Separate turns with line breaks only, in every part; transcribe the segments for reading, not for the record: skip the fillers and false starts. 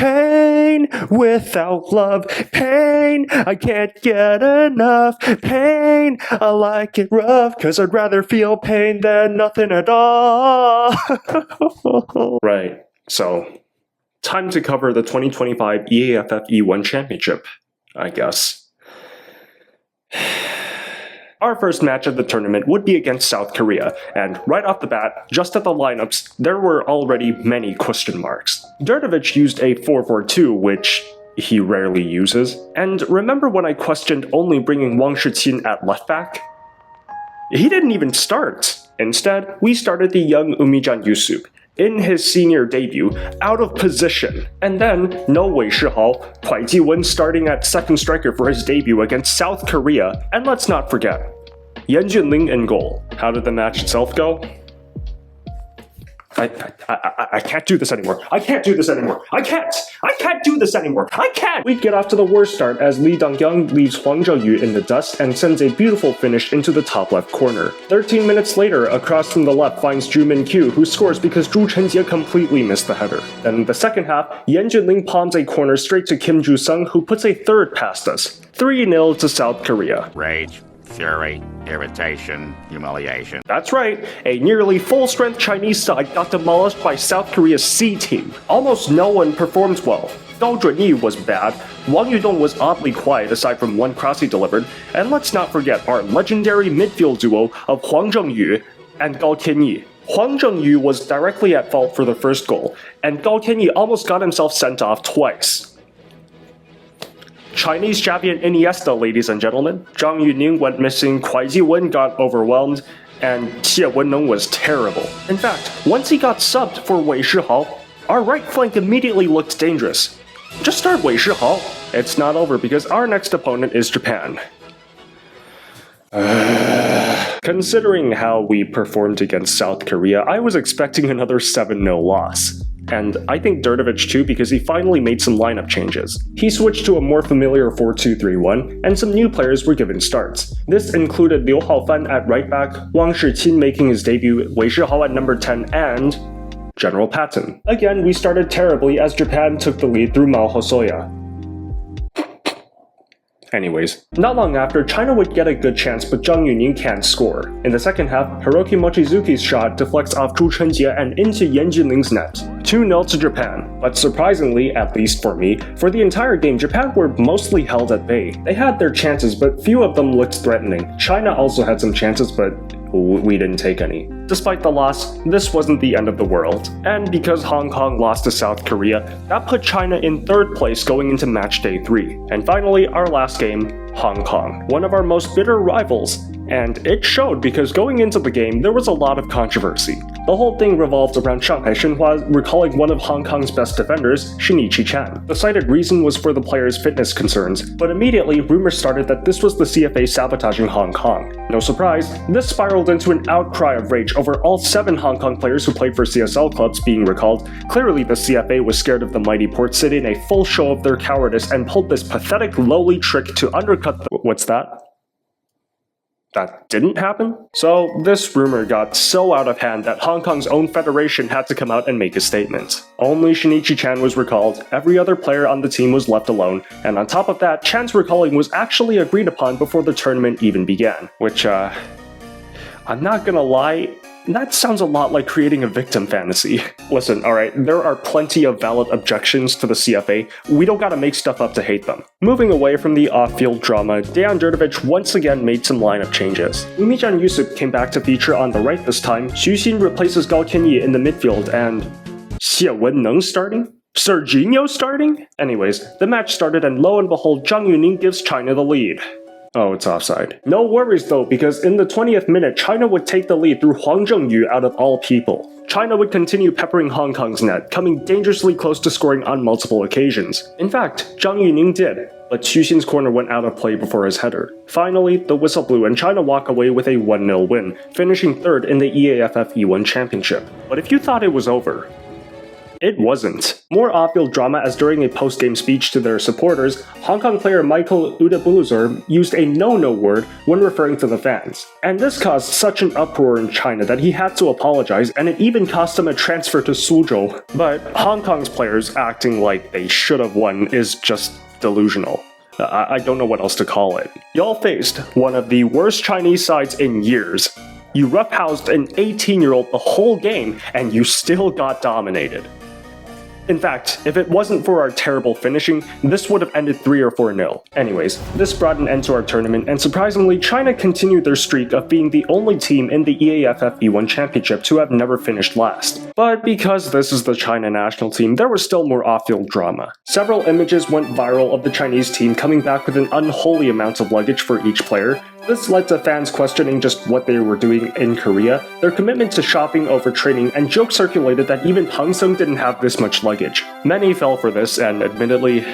Pain without love. Pain, I can't get enough. Pain, I like it rough, cause I'd rather feel pain than nothing at all. Right, so time to cover the 2025 EAFF E-1 Championship, I guess. Our first match of the tournament would be against South Korea, and right off the bat, just at the lineups, there were already many question marks. Đurđević used a 4-4-2, which he rarely uses, and remember when I questioned only bringing Wang Shiqin at left back? He didn't even start. Instead, we started the young Umijan Yusup, in his senior debut, out of position. And then, no Wei Shihao, Kuai Ji-wen starting at second striker for his debut against South Korea, and let's not forget, Yan Junling in goal. How did the match itself go? I can't do this anymore. I can't do this anymore. I can't do this anymore. I can't! We'd get off to the worst start as Li Dongyang leaves Huang Zhaoyu in the dust and sends a beautiful finish into the top left corner. 13 minutes later, across from the left finds Zhu Minkyu, who scores because Zhu Chenjie completely missed the header. Then in the second half, Yan Junling palms a corner straight to Kim Ju-sung, who puts a third past us. 3-0 to South Korea.
Rage, fury, irritation, humiliation.
That's right, a nearly full-strength Chinese side got demolished by South Korea's C team. Almost no one performed well. Gao Junyi was bad, Wang Yudong was oddly quiet aside from one cross he delivered, and let's not forget our legendary midfield duo of Huang Zhengyu and Gao Tianyi. Huang Zhengyu was directly at fault for the first goal, and Gao Tianyi almost got himself sent off twice. Chinese champion Iniesta, ladies and gentlemen. Zhang Yuning went missing, Kuai Ji-wen got overwhelmed, and Xie Wenneng was terrible. In fact, once he got subbed for Wei Shihao, our right flank immediately looked dangerous. Just start Wei Shihao. It's not over because our next opponent is Japan. Considering how we performed against South Korea, I was expecting another 7-0 loss. And I think Đurđević too, because he finally made some lineup changes. He switched to a more familiar 4-2-3-1, and some new players were given starts. This included Liu Haofan at right back, Wang Shiqin making his debut, Wei Shihao at number 10, and General Patton. Again, we started terribly as Japan took the lead through Mao Hosoya. Anyways, not long after, China would get a good chance, but Zhang Yuning can't score. In the second half, Hiroki Mochizuki's shot deflects off Zhu Chenjie and into Yan Junling's net. 2-0 to Japan. But surprisingly, at least for me, for the entire game, Japan were mostly held at bay. They had their chances, but few of them looked threatening. China also had some chances, but we didn't take any. Despite the loss, this wasn't the end of the world. And because Hong Kong lost to South Korea, that put China in third place going into match day 3. And finally, our last game, Hong Kong, one of our most bitter rivals. And it showed because going into the game, there was a lot of controversy. The whole thing revolved around Shanghai Shenhua recalling one of Hong Kong's best defenders, Shinichi Chan. The cited reason was for the player's fitness concerns, but immediately rumors started that this was the CFA sabotaging Hong Kong. No surprise, this spiraled into an outcry of rage over all 7 Hong Kong players who played for CSL clubs being recalled. Clearly the CFA was scared of the mighty Port City in a full show of their cowardice and pulled this pathetic lowly trick to undercut the— What's that? That didn't happen? So this rumor got so out of hand that Hong Kong's own federation had to come out and make a statement. Only Shinichi Chan was recalled, every other player on the team was left alone, and on top of that, Chan's recalling was actually agreed upon before the tournament even began. Which, I'm not gonna lie, that sounds a lot like creating a victim fantasy. Listen, alright, there are plenty of valid objections to the CFA, we don't gotta make stuff up to hate them. Moving away from the off-field drama, Dejan Đurđević once again made some lineup changes. Umijan Yusup came back to feature on the right this time, Xu Xin replaces Gao Tianyi in the midfield, and Xie Wenneng starting? Serginho starting? Anyways, the match started and lo and behold, Zhang Yuning gives China the lead. Oh, it's offside. No worries though, because in the 20th minute, China would take the lead through Huang Zhengyu out of all people. China would continue peppering Hong Kong's net, coming dangerously close to scoring on multiple occasions. In fact, Zhang Yuning did, but Xu Xin's corner went out of play before his header. Finally, the whistle blew and China walk away with a 1-0 win, finishing third in the EAFF E-1 Championship. But if you thought it was over, It wasn't. More off-field drama as during a post-game speech to their supporters, Hong Kong player Michael Udebuluzor used a no-no word when referring to the fans. And this caused such an uproar in China that he had to apologize, and it even cost him a transfer to Suzhou. But Hong Kong's players acting like they should have won is just delusional. I don't know what else to call it. Y'all faced one of the worst Chinese sides in years. You roughhoused an 18-year-old the whole game, and you still got dominated. In fact, if it wasn't for our terrible finishing, this would have ended 3 or 4-0. Anyways, this brought an end to our tournament, and surprisingly, China continued their streak of being the only team in the EAFF E-1 championship to have never finished last. But because this is the China national team, there was still more off-field drama. Several images went viral of the Chinese team coming back with an unholy amount of luggage for each player. This led to fans questioning just what they were doing in Korea, their commitment to shopping over training, and jokes circulated that even Hang Seng didn't have this much luggage. Many fell for this, and admittedly,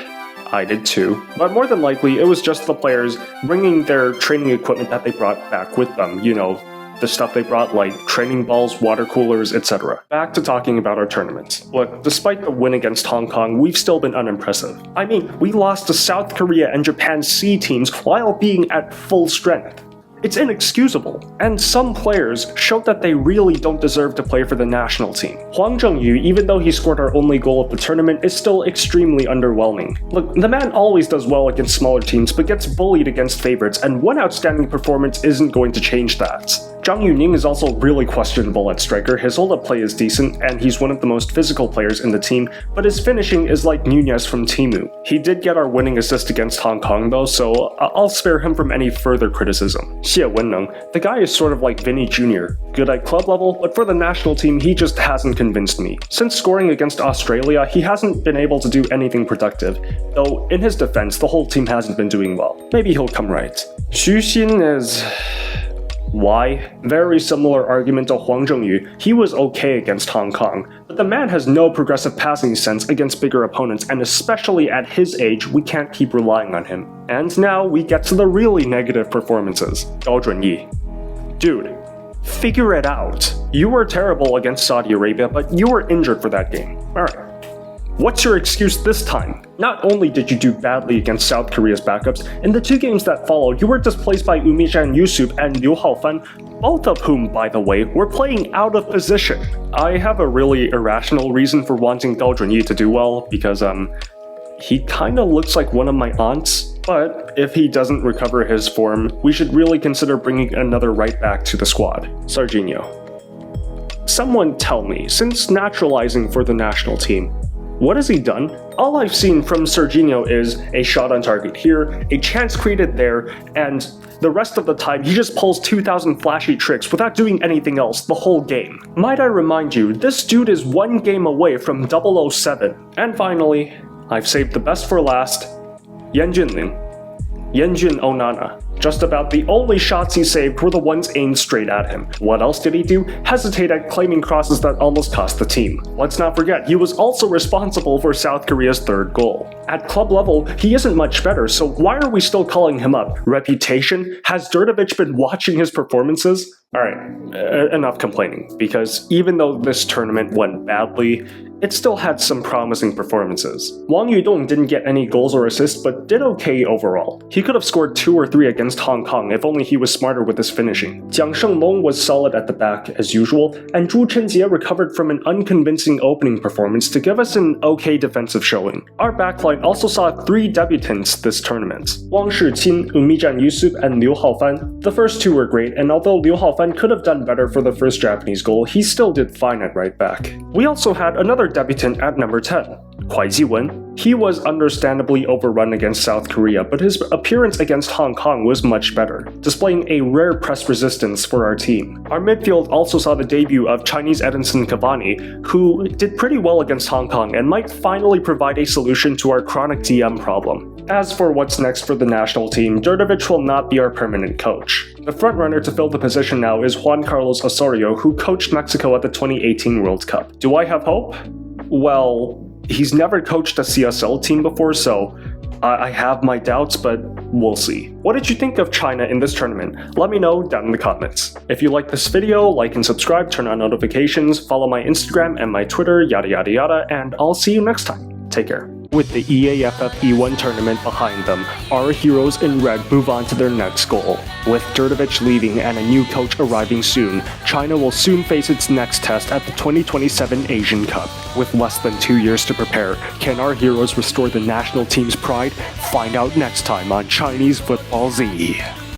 I did too. But more than likely, it was just the players bringing their training equipment that they brought back with them, you know, the stuff they brought like training balls, water coolers, etc. Back to talking about our tournament. Look, despite the win against Hong Kong, we've still been unimpressive. I mean, we lost to South Korea and Japan's C teams while being at full strength. It's inexcusable, and some players showed that they really don't deserve to play for the national team. Huang Zhengyu, even though he scored our only goal of the tournament, is still extremely underwhelming. Look, the man always does well against smaller teams, but gets bullied against favorites, and one outstanding performance isn't going to change that. Zhang Yuning is also really questionable at striker. His hold-up play is decent, and he's one of the most physical players in the team, but his finishing is like Nunez from Temu. He did get our winning assist against Hong Kong though, so I'll spare him from any further criticism. Xie Wenmeng, the guy is sort of like Vinny Jr., good at club level, but for the national team he just hasn't convinced me. Since scoring against Australia, he hasn't been able to do anything productive, though in his defense, the whole team hasn't been doing well. Maybe he'll come right. Xu Xin is... Why? Very similar argument to Huang Zhengyu. He was okay against Hong Kong, but the man has no progressive passing sense against bigger opponents, and especially at his age, we can't keep relying on him. And now we get to the really negative performances. Gao Junyi. Dude, figure it out. You were terrible against Saudi Arabia, but you were injured for that game. Alright. What's your excuse this time? Not only did you do badly against South Korea's backups, in the 2 games that followed, you were displaced by Umijan Yusuf and Liu Haofan, both of whom, by the way, were playing out of position. I have a really irrational reason for wanting Gao Junyi to do well, because, he kinda looks like one of my aunts. But if he doesn't recover his form, we should really consider bringing another right back to the squad. Serginho. Someone tell me, since naturalizing for the national team, what has he done? All I've seen from Serginho is a shot on target here, a chance created there, and the rest of the time he just pulls 2,000 flashy tricks without doing anything else the whole game. Might I remind you, this dude is 1 game away from 007. And finally, I've saved the best for last, Yan Junling. Yanjun Onana. Just about the only shots he saved were the ones aimed straight at him. What else did he do? Hesitate at claiming crosses that almost cost the team. Let's not forget, he was also responsible for South Korea's 3rd goal. At club level, he isn't much better, so why are we still calling him up? Reputation? Has Durdovich been watching his performances? Alright, enough complaining, because even though this tournament went badly, it still had some promising performances. Wang Yudong didn't get any goals or assists, but did okay overall. He could have scored 2 or 3 against Hong Kong if only he was smarter with his finishing. Jiang Shenglong was solid at the back, as usual, and Zhu Chenjie recovered from an unconvincing opening performance to give us an okay defensive showing. Our backline also saw 3 debutants this tournament. Wang Shiqin, Umijan Yusuf, and Liu Haofan. The first 2 were great, and although Liu Haofan could have done better for the first Japanese goal, he still did fine at right back. We also had another debutant at number 10, Kuai Jiwen. He was understandably overrun against South Korea, but his appearance against Hong Kong was much better, displaying a rare press resistance for our team. Our midfield also saw the debut of Chinese Edinson Cavani, who did pretty well against Hong Kong and might finally provide a solution to our chronic DM problem. As for what's next for the national team, Durdovich will not be our permanent coach. The frontrunner to fill the position now is Juan Carlos Osorio, who coached Mexico at the 2018 World Cup. Do I have hope? Well, he's never coached a CSL team before, so I have my doubts, but We'll see. What did you think of China in this tournament? Let me know down in the comments. If you like this video, like and subscribe, turn on notifications, follow my Instagram and my Twitter, yada yada yada, and I'll see you next time. Take care. With the EAFF E-1 tournament behind them, our heroes in red move on to their next goal. With Djurdjevic leaving and a new coach arriving soon, China will soon face its next test at the 2027 Asian Cup. With less than 2 years to prepare, can our heroes restore the national team's pride? Find out next time on Chinese Football Z.